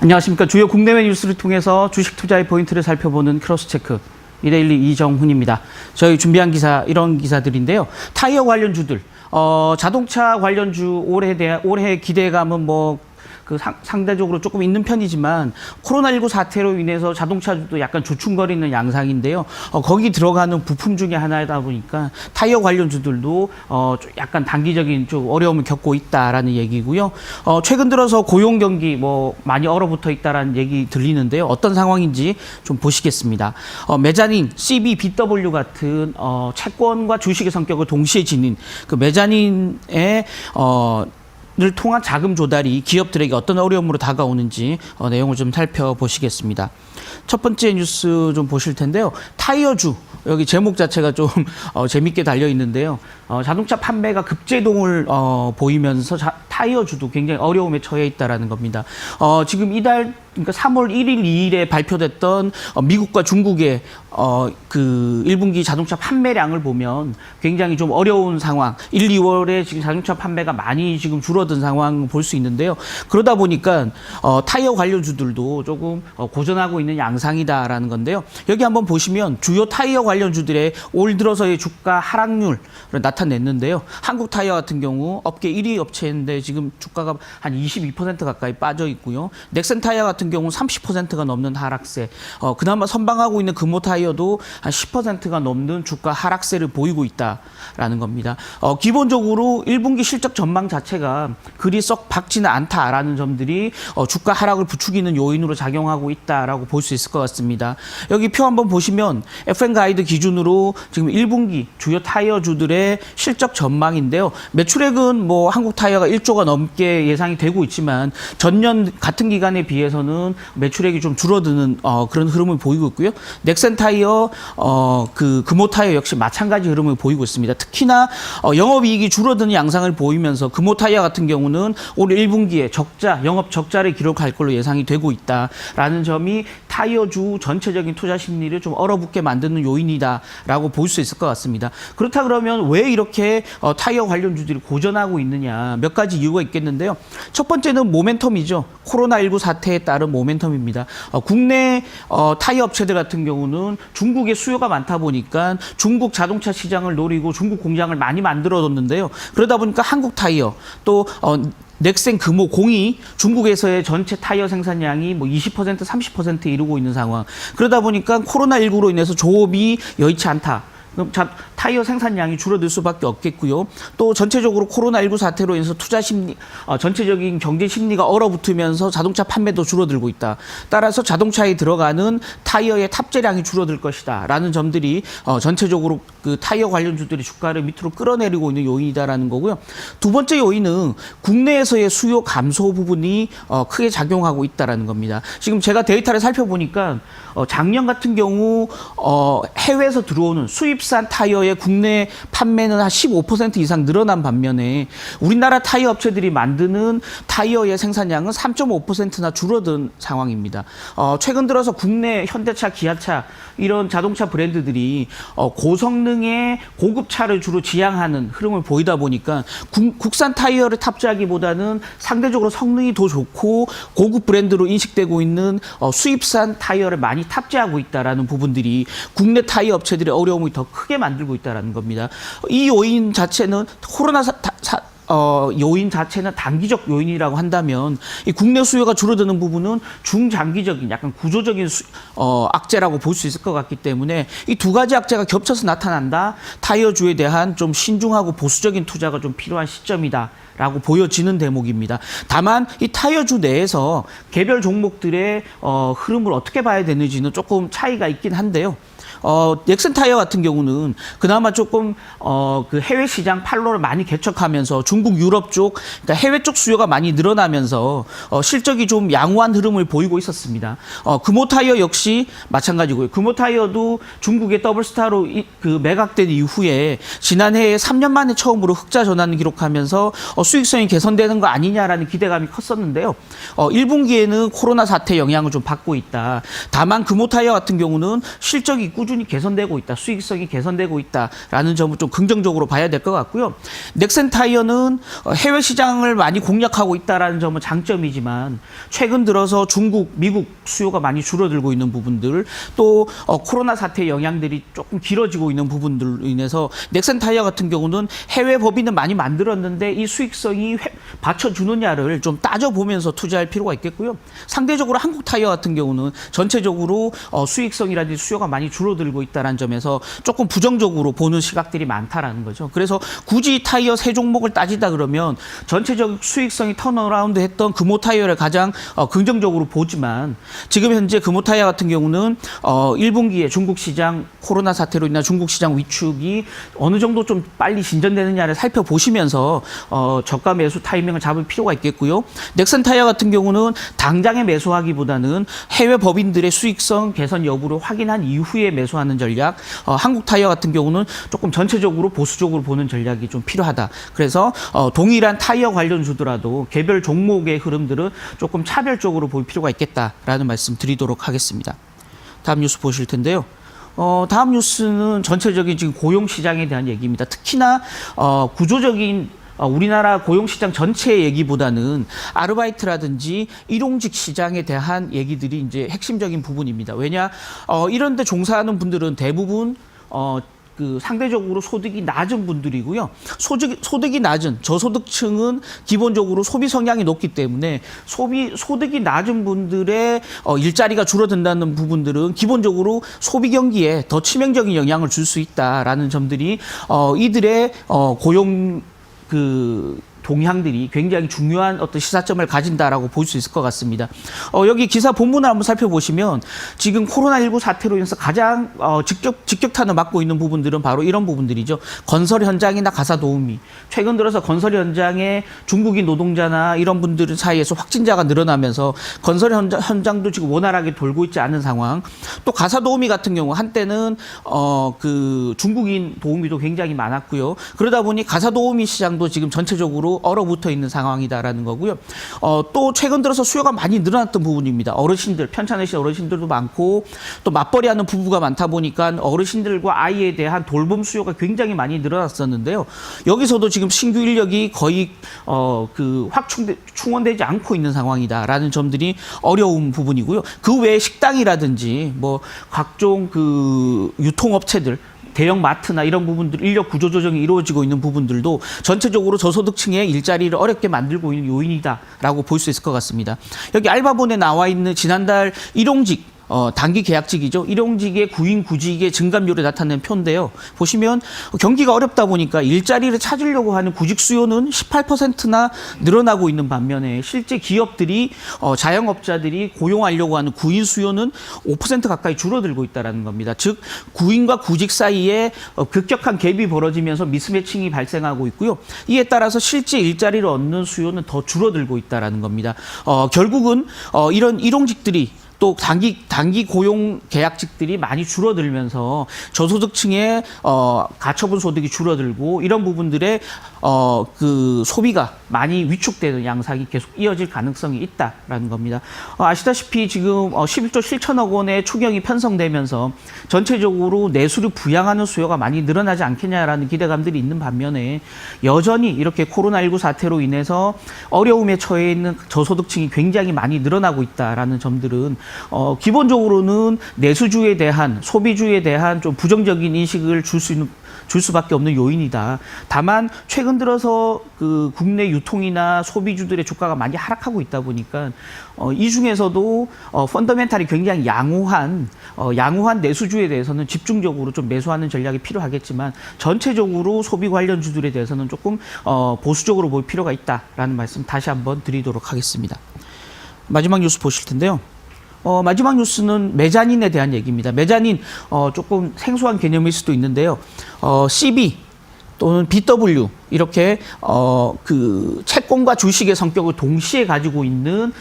안녕하십니까. 주요 국내외 뉴스를 통해서 주식 투자의 포인트를 살펴보는 크로스체크 이데일리 이정훈입니다. 저희 준비한 기사 이런 기사들인데요. 타이어 관련주들, 자동차 관련주 올해 기대감은 상대적으로 조금 있는 편이지만 코로나19 사태로 인해서 자동차주도 약간 조충거리는 양상인데요. 거기 들어가는 부품 중에 하나이다 보니까 타이어 관련주들도 약간 단기적인 좀 어려움을 겪고 있다라는 얘기고요. 최근 들어서 고용 경기 많이 얼어붙어 있다라는 얘기 들리는데요. 어떤 상황인지 좀 보시겠습니다. 메자닌, CB, BW 같은 채권과 주식의 성격을 동시에 지닌 그 메자닌의 를 통한 자금 조달이 기업들에게 어떤 어려움으로 다가오는지 내용을 좀 살펴보시겠습니다. 첫 번째 뉴스 좀 보실 텐데요. 타이어주, 여기 제목 자체가 좀 재밌게 달려 있는데요. 자동차 판매가 급제동을 보이면서 타이어주도 굉장히 어려움에 처해 있다라는 겁니다. 지금 이달 그러니까 3월 1일, 2일에 발표됐던 미국과 중국의 그 1분기 자동차 판매량을 보면 굉장히 좀 어려운 상황. 1, 2월에 지금 자동차 판매가 많이 지금 줄어든 상황 볼 수 있는데요. 그러다 보니까 타이어 관련주들도 조금 고전하고 있는 양상이다라는 건데요. 여기 한번 보시면 주요 타이어 관련주들의 올 들어서의 주가 하락률을 나타냈는데요. 한국 타이어 같은 경우 업계 1위 업체인데 지금 주가가 한 22% 가까이 빠져 있고요. 넥센 타이어 같은 경우 30%가 넘는 하락세. 그나마 선방하고 있는 금호 타이어도 한 10%가 넘는 주가 하락세를 보이고 있다라는 겁니다. 기본적으로 1분기 실적 전망 자체가 그리 썩 밝지는 않다라는 점들이 주가 하락을 부추기는 요인으로 작용하고 있다라고 볼 수 있을 것 같습니다. 여기 표 한번 보시면 FN 가이드 기준으로 지금 1분기 주요 타이어주들의 실적 전망인데요. 매출액은 한국 타이어가 1조가 넘게 예상이 되고 있지만 전년 같은 기간에 비해서는 매출액이 좀 줄어드는 그런 흐름을 보이고 있고요. 넥센 타이어, 금호 타이어 역시 마찬가지 흐름을 보이고 있습니다. 특히나 영업이익이 줄어드는 양상을 보이면서 금호 타이어 같은 경우는 올 1분기에 영업 적자를 기록할 걸로 예상이 되고 있다라는 점이 타이어주 전체적인 투자 심리를 좀 얼어붙게 만드는 요인이다라고 볼 수 있을 것 같습니다. 그렇다 그러면 왜 이렇게 타이어 관련주들이 고전하고 있느냐, 몇 가지 이유가 있겠는데요. 첫 번째는 모멘텀이죠. 코로나19 사태에 따른 모멘텀입니다. 국내 타이어 업체들 같은 경우는 중국의 수요가 많다 보니까 중국 자동차 시장을 노리고 중국 공장을 많이 만들어뒀는데요. 그러다 보니까 한국 타이어 또 넥센 금호 공이 중국에서의 전체 타이어 생산량이 20% 30% 이루고 있는 상황. 그러다 보니까 코로나19로 인해서 조업이 여의치 않다. 그럼 타이어 생산량이 줄어들 수밖에 없겠고요. 또 전체적으로 코로나19 사태로 인해서 투자 심리, 전체적인 경제 심리가 얼어붙으면서 자동차 판매도 줄어들고 있다. 따라서 자동차에 들어가는 타이어의 탑재량이 줄어들 것이다. 라는 점들이 전체적으로 그 타이어 관련주들이 주가를 밑으로 끌어내리고 있는 요인이다라는 거고요. 두 번째 요인은 국내에서의 수요 감소 부분이 크게 작용하고 있다라는 겁니다. 지금 제가 데이터를 살펴보니까 작년 같은 경우 해외에서 들어오는 수입산 타이어의 국내 판매는 한 15% 이상 늘어난 반면에 우리나라 타이어 업체들이 만드는 타이어의 생산량은 3.5%나 줄어든 상황입니다. 최근 들어서 국내 현대차, 기아차 이런 자동차 브랜드들이 고성능의 고급차를 주로 지향하는 흐름을 보이다 보니까 국산 타이어를 탑재하기보다는 상대적으로 성능이 더 좋고 고급 브랜드로 인식되고 있는 수입산 타이어를 많이 탑재하고 있다라는 부분들이 국내 타이어 업체들의 어려움을 더 크게 만들고 있다는 겁니다. 이 요인 자체는 요인 자체는 단기적 요인이라고 한다면 이 국내 수요가 줄어드는 부분은 중장기적인 약간 구조적인 악재라고 볼 수 있을 것 같기 때문에 이 두 가지 악재가 겹쳐서 나타난다. 타이어주에 대한 좀 신중하고 보수적인 투자가 좀 필요한 시점이다. 라고 보여지는 대목입니다. 다만 이 타이어주 내에서 개별 종목들의 흐름을 어떻게 봐야 되는지는 조금 차이가 있긴 한데요. 넥센 타이어 같은 경우는 그나마 조금 그 해외 시장 판로를 많이 개척하면서 중국, 유럽 쪽, 그러니까 해외 쪽 수요가 많이 늘어나면서 실적이 좀 양호한 흐름을 보이고 있었습니다. 금호 타이어 역시 마찬가지고요. 금호 타이어도 중국의 더블스타로 그 매각된 이후에 지난해에 3년 만에 처음으로 흑자 전환을 기록하면서 수익성이 개선되는 거 아니냐라는 기대감이 컸었는데요. 1분기에는 코로나 사태 영향을 좀 받고 있다. 다만 금호 타이어 같은 경우는 실적이 꾸준히 수준이 개선되고 있다, 수익성이 개선되고 있다라는 점을 좀 긍정적으로 봐야 될 것 같고요. 넥센 타이어는 해외 시장을 많이 공략하고 있다라는 점은 장점이지만 최근 들어서 중국, 미국 수요가 많이 줄어들고 있는 부분들, 또 코로나 사태의 영향들이 조금 길어지고 있는 부분들로 인해서 넥센 타이어 같은 경우는 해외 법인은 많이 만들었는데 이 수익성이 받쳐주느냐를 좀 따져보면서 투자할 필요가 있겠고요. 상대적으로 한국 타이어 같은 경우는 전체적으로 수익성이라든지 수요가 많이 줄어들고 있다는 점에서 조금 부정적으로 보는 시각들이 많다라는 거죠. 그래서 굳이 타이어 세 종목을 따지다 그러면 전체적 수익성이 턴어라운드 했던 금호 타이어를 가장 긍정적으로 보지만 지금 현재 금호 타이어 같은 경우는 1분기에 중국 시장 코로나 사태로 인한 중국 시장 위축이 어느 정도 좀 빨리 진전되느냐를 살펴보시면서 저가 매수 타이밍을 잡을 필요가 있겠고요. 넥센 타이어 같은 경우는 당장에 매수하기보다는 해외 법인들의 수익성 개선 여부를 확인한 이후에 매수하는 전략, 한국 타이어 같은 경우는 조금 전체적으로 보수적으로 보는 전략이 좀 필요하다. 그래서 동일한 타이어 관련주더라도 개별 종목의 흐름들은 조금 차별적으로 볼 필요가 있겠다라는 말씀 드리도록 하겠습니다. 다음 뉴스 보실 텐데요. 다음 뉴스는 전체적인 지금 고용 시장에 대한 얘기입니다. 특히나 구조적인 우리나라 고용시장 전체 얘기보다는 아르바이트라든지 일용직 시장에 대한 얘기들이 이제 핵심적인 부분입니다. 왜냐, 이런 데 종사하는 분들은 대부분, 상대적으로 소득이 낮은 분들이고요. 소득이 낮은 저소득층은 기본적으로 소비 성향이 높기 때문에 소득이 낮은 분들의 일자리가 줄어든다는 부분들은 기본적으로 소비 경기에 더 치명적인 영향을 줄 수 있다라는 점들이 이들의 고용 동향들이 굉장히 중요한 어떤 시사점을 가진다라고 볼 수 있을 것 같습니다. 여기 기사 본문을 한번 살펴보시면 지금 코로나19 사태로 인해서 가장 직격탄을 맞고 있는 부분들은 바로 이런 부분들이죠. 건설 현장이나 가사 도우미. 최근 들어서 건설 현장에 중국인 노동자나 이런 분들 사이에서 확진자가 늘어나면서 건설 현장도 지금 원활하게 돌고 있지 않은 상황. 또 가사 도우미 같은 경우 한때는 중국인 도우미도 굉장히 많았고요. 그러다 보니 가사 도우미 시장도 지금 전체적으로 얼어붙어 있는 상황이다라는 거고요. 또 최근 들어서 수요가 많이 늘어났던 부분입니다. 어르신들, 편찮으신 어르신들도 많고 또 맞벌이하는 부부가 많다 보니까 어르신들과 아이에 대한 돌봄 수요가 굉장히 많이 늘어났었는데요. 여기서도 지금 신규 인력이 거의 충원되지 않고 있는 상황이다라는 점들이 어려운 부분이고요. 그 외에 식당이라든지 뭐 각종 유통업체들, 대형 마트나 이런 부분들 인력 구조 조정이 이루어지고 있는 부분들도 전체적으로 저소득층의 일자리를 어렵게 만들고 있는 요인이다라고 볼 수 있을 것 같습니다. 여기 알바본에 나와 있는 지난달 일용직 단기 계약직이죠. 일용직의 구인 구직의 증감률이 나타낸 표인데요. 보시면 경기가 어렵다 보니까 일자리를 찾으려고 하는 구직 수요는 18%나 늘어나고 있는 반면에 실제 기업들이 자영업자들이 고용하려고 하는 구인 수요는 5% 가까이 줄어들고 있다는 겁니다. 즉 구인과 구직 사이에 급격한 갭이 벌어지면서 미스매칭이 발생하고 있고요. 이에 따라서 실제 일자리를 얻는 수요는 더 줄어들고 있다는 겁니다. 결국은 이런 일용직들이 또 단기 고용 계약직들이 많이 줄어들면서 저소득층의 가처분 소득이 줄어들고 이런 부분들의 소비가 많이 위축되는 양상이 계속 이어질 가능성이 있다라는 겁니다. 아시다시피 지금 11조 7천억 원의 추경이 편성되면서 전체적으로 내수를 부양하는 수요가 많이 늘어나지 않겠냐라는 기대감들이 있는 반면에 여전히 이렇게 코로나19 사태로 인해서 어려움에 처해 있는 저소득층이 굉장히 많이 늘어나고 있다라는 점들은 기본적으로는 내수주에 대한 소비주에 대한 좀 부정적인 인식을 줄 수밖에 없는 요인이다. 다만 최근 들어서 국내 유통이나 소비주들의 주가가 많이 하락하고 있다 보니까 이 중에서도 펀더멘탈이 굉장히 양호한 내수주에 대해서는 집중적으로 좀 매수하는 전략이 필요하겠지만 전체적으로 소비 관련주들에 대해서는 조금 보수적으로 볼 필요가 있다라는 말씀 다시 한번 드리도록 하겠습니다. 마지막 뉴스 보실 텐데요. 마지막 뉴스는 메자닌에 대한 얘기입니다. 메자닌 조금 생소한 개념일 수도 있는데요. CB 또는 BW 이렇게 채권과 주식의 성격을 동시에 가지고 있는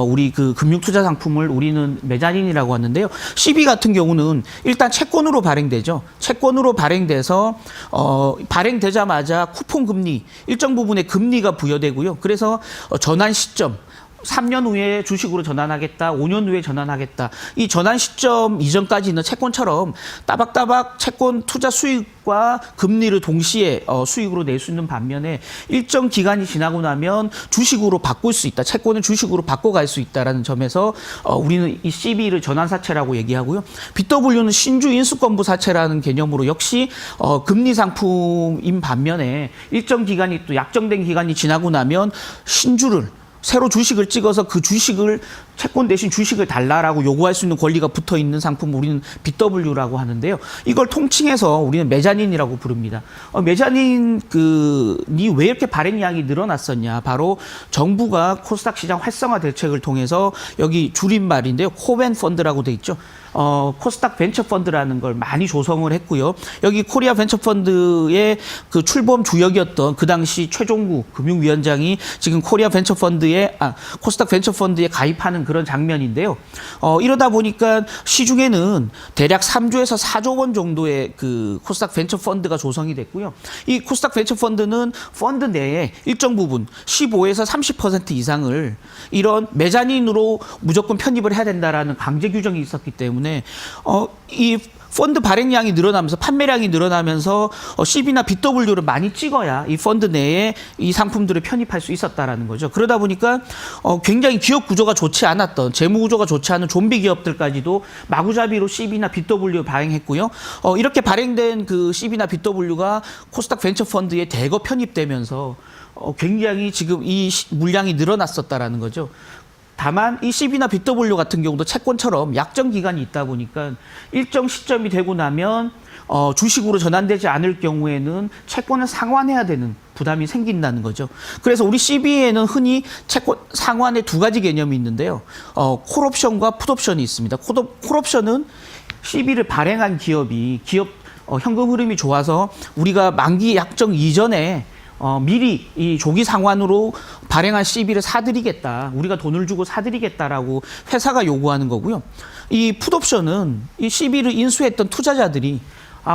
우리 금융투자 상품을 우리는 메자닌이라고 하는데요. CB 같은 경우는 일단 채권으로 발행되죠. 채권으로 발행돼서 발행되자마자 쿠폰 금리 일정 부분의 금리가 부여되고요. 그래서 전환 시점 3년 후에 주식으로 전환하겠다, 5년 후에 전환하겠다. 이 전환 시점 이전까지는 채권처럼 따박따박 채권 투자 수익과 금리를 동시에 수익으로 낼 수 있는 반면에 일정 기간이 지나고 나면 주식으로 바꿀 수 있다. 채권을 주식으로 바꿔갈 수 있다라는 점에서 우리는 이 CB를 전환사채라고 얘기하고요. BW는 신주 인수권부 사채라는 개념으로 역시 금리 상품인 반면에 일정 기간이 또 약정된 기간이 지나고 나면 신주를 새로 주식을 찍어서 그 주식을 채권 대신 주식을 달라라고 요구할 수 있는 권리가 붙어 있는 상품 우리는 BW라고 하는데요. 이걸 통칭해서 우리는 메자닌이라고 부릅니다. 메자닌이 왜 이렇게 발행량이 늘어났었냐? 바로 정부가 코스닥 시장 활성화 대책을 통해서 여기 줄임말인데요. 코벤 펀드라고 돼 있죠. 코스닥 벤처 펀드라는 걸 많이 조성을 했고요. 여기 코리아 벤처 펀드의 그 출범 주역이었던 그 당시 최종구 금융위원장이 지금 코리아 벤처 펀드에 코스닥 벤처 펀드에 가입하는 그런 장면인데요. 이러다 보니까 시중에는 대략 3조에서 4조 원 정도의 그 코스닥 벤처 펀드가 조성이 됐고요. 이 코스닥 벤처 펀드는 펀드 내에 일정 부분 15에서 30% 이상을 이런 메자닌으로 무조건 편입을 해야 된다라는 강제 규정이 있었기 때문에 이 펀드 발행량이 늘어나면서 판매량이 늘어나면서 CB나 BW를 많이 찍어야 이 펀드 내에 이 상품들을 편입할 수 있었다라는 거죠. 그러다 보니까 굉장히 기업 구조가 좋지 않았던 재무 구조가 좋지 않은 좀비 기업들까지도 마구잡이로 CB나 BW 발행했고요. 이렇게 발행된 그 CB나 BW가 코스닥 벤처 펀드에 대거 편입되면서 굉장히 지금 이 물량이 늘어났었다라는 거죠. 다만 이 CB나 BW 같은 경우도 채권처럼 약정 기간이 있다 보니까 일정 시점이 되고 나면 주식으로 전환되지 않을 경우에는 채권을 상환해야 되는 부담이 생긴다는 거죠. 그래서 우리 CB에는 흔히 채권 상환의 두 가지 개념이 있는데요. 콜옵션과 풋옵션이 있습니다. 콜옵션은 CB를 발행한 기업 현금 흐름이 좋아서 우리가 만기 약정 이전에 미리 이 조기 상환으로 발행한 CB를 사드리겠다. 우리가 돈을 주고 사드리겠다라고 회사가 요구하는 거고요. 이 풋옵션은 이 CB를 인수했던 투자자들이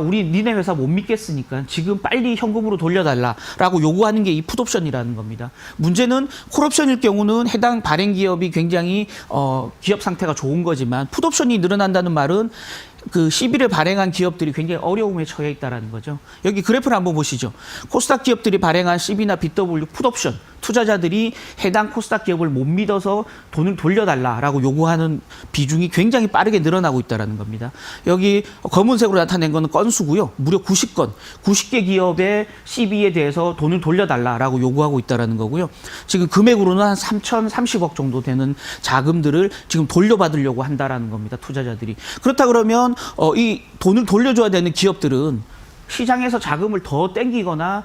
우리 니네 회사 못 믿겠으니까 지금 빨리 현금으로 돌려달라라고 요구하는 게 이 풋옵션이라는 겁니다. 문제는 콜옵션일 경우는 해당 발행 기업이 굉장히 기업 상태가 좋은 거지만 풋옵션이 늘어난다는 말은 그 CB를 발행한 기업들이 굉장히 어려움에 처해 있다는 거죠. 여기 그래프를 한번 보시죠. 코스닥 기업들이 발행한 CB나 BW 풋옵션 투자자들이 해당 코스닥 기업을 못 믿어서 돈을 돌려달라라고 요구하는 비중이 굉장히 빠르게 늘어나고 있다는 겁니다. 여기 검은색으로 나타낸 거는 건수고요. 무려 90개 기업의 CB에 대해서 돈을 돌려달라라고 요구하고 있다는 거고요. 지금 금액으로는 한 3,030억 정도 되는 자금들을 지금 돌려받으려고 한다는 겁니다. 투자자들이. 그렇다 그러면 이 돈을 돌려줘야 되는 기업들은 시장에서 자금을 더 땡기거나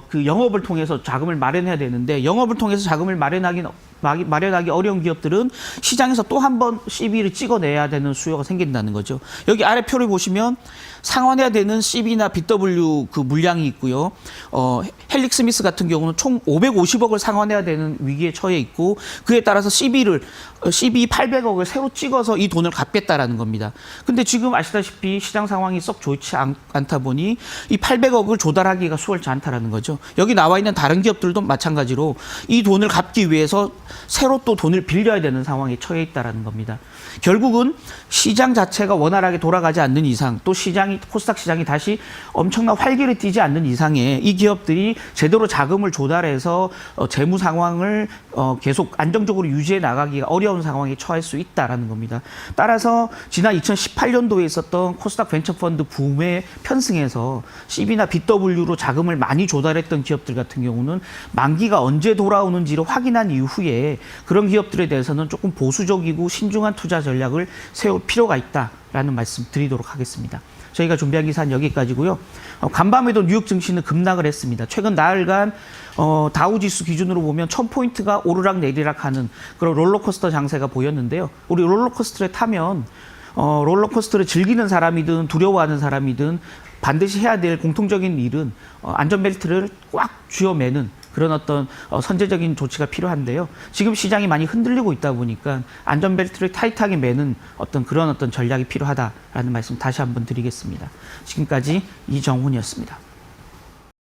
그 영업을 통해서 자금을 마련해야 되는데 영업을 통해서 자금을 마련하기 어려운 기업들은 시장에서 또 한 번 CB를 찍어내야 되는 수요가 생긴다는 거죠. 여기 아래 표를 보시면 상환해야 되는 CB나 BW 그 물량이 있고요. 헬릭 스미스 같은 경우는 총 550억을 상환해야 되는 위기에 처해 있고 그에 따라서 CB 800억을 새로 찍어서 이 돈을 갚겠다라는 겁니다. 근데 지금 아시다시피 시장 상황이 썩 좋지 않다 보니 이 800억을 조달하기가 수월치 않다라는 거죠. 여기 나와 있는 다른 기업들도 마찬가지로 이 돈을 갚기 위해서 새로 또 돈을 빌려야 되는 상황에 처해 있다라는 겁니다. 결국은 시장 자체가 원활하게 돌아가지 않는 이상 또 코스닥 시장이 다시 엄청난 활기를 띠지 않는 이상에 이 기업들이 제대로 자금을 조달해서 재무 상황을 계속 안정적으로 유지해 나가기가 어려운 상황에 처할 수 있다라는 겁니다. 따라서 지난 2018년도에 있었던 코스닥 벤처펀드 붐에 편승해서 CB나 BW로 자금을 많이 조달했던 기업들 같은 경우는 만기가 언제 돌아오는지를 확인한 이후에 그런 기업들에 대해서는 조금 보수적이고 신중한 투자 전략을 세울 필요가 있다라는 말씀 드리도록 하겠습니다. 저희가 준비한 기사는 여기까지고요. 간밤에도 뉴욕 증시는 급락을 했습니다. 최근 나흘간 다우지수 기준으로 보면 1000포인트가 오르락 내리락 하는 그런 롤러코스터 장세가 보였는데요. 우리 롤러코스터를 타면 롤러코스터를 즐기는 사람이든 두려워하는 사람이든 반드시 해야 될 공통적인 일은 안전벨트를 꽉 쥐어매는 그런 어떤 선제적인 조치가 필요한데요. 지금 시장이 많이 흔들리고 있다 보니까 안전벨트를 타이트하게 매는 그런 전략이 필요하다라는 말씀 다시 한번 드리겠습니다. 지금까지 이정훈이었습니다.